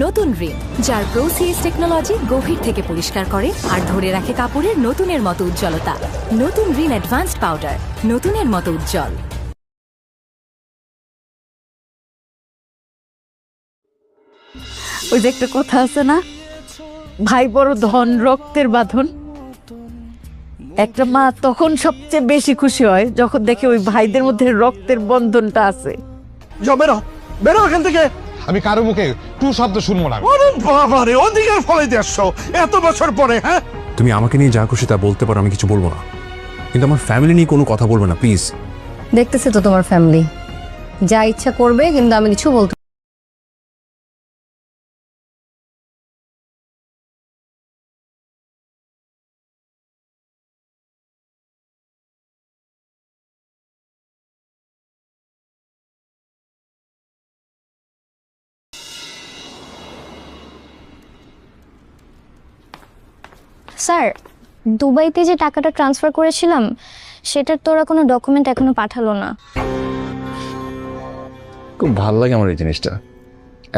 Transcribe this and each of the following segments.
নতুন রিন, যার প্রোসিএস টেকনোলজি গভীর থেকে পরিষ্কার করে আর ধরে রাখে কাপড়ের নতুনের মতো উজ্জ্বলতা। নতুন রিন অ্যাডভান্সড পাউডার, নতুনের মতো উজ্জ্বল। ওই যে একটা কথা আছে না, ভাই বড় ধন রক্তের বাঁধন। একটা মা তখন সবচেয়ে বেশি খুশি হয় যখন দেখে ওই ভাইদের মধ্যে রক্তের বন্ধনটা আছে। যাও, বেরো বেরো এখান থেকে। আমি কারো মুখে টু শব্দ শুনবো না। ওরে বাবা রে, অধিকার ফলে দিয়ে আসছো এত বছর পরে। হ্যাঁ, তুমি আমাকে নিয়ে যা খুশি তা বলতে পারো, আমি কিছু বলবো না, কিন্তু আমার ফ্যামিলি নিয়ে কোনো কথা বলবে না প্লিজ। দেখতেছি তো তোমার ফ্যামিলি যা ইচ্ছা করবে, কিন্তু আমি কিছু বলতে। স্যার, দুবাইতে যে টাকাটা ট্রান্সফার করেছিলাম সেটার তো ওরা কোনো ডকুমেন্ট এখনো পাঠালো না। খুব ভালো লাগে আমার এই জিনিসটা,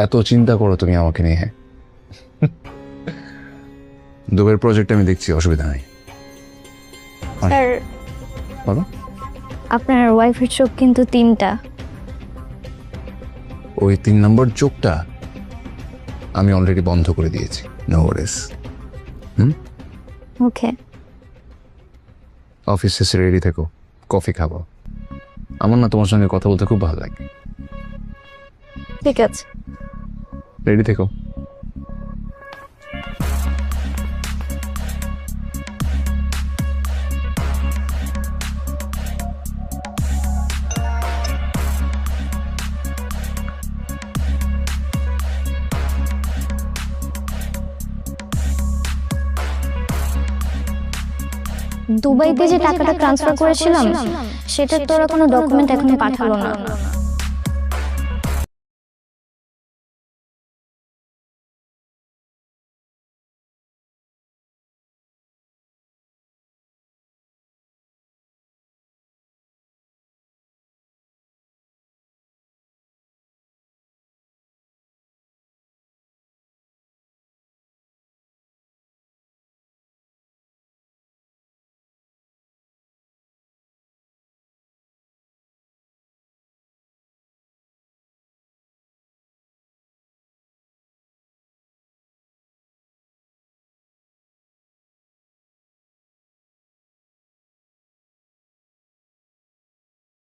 এত চিন্তা করো তুমি আমাকে নিয়ে। দুবের প্রজেক্ট আমি দেখছি, অসুবিধা নাই। স্যার, বলো। আপনার ওয়াইফের চোখ কিন্তু 3টা। ওই 3 নম্বর চোখটা আমি অলরেডি বন্ধ করে দিয়েছি। নো ওয়ারিস। ওকে, অফিস শেষে রেডি থেকো, কফি খাবো। আমার না তোমার সঙ্গে কথা বলতে খুব ভালো লাগে। ঠিক আছে। রেডি থেকো। দুবাইতে যে টাকাটা ট্রান্সফার করেছিলাম সেটার তো ওরা কোনো ডকুমেন্ট এখনো পাঠালো না।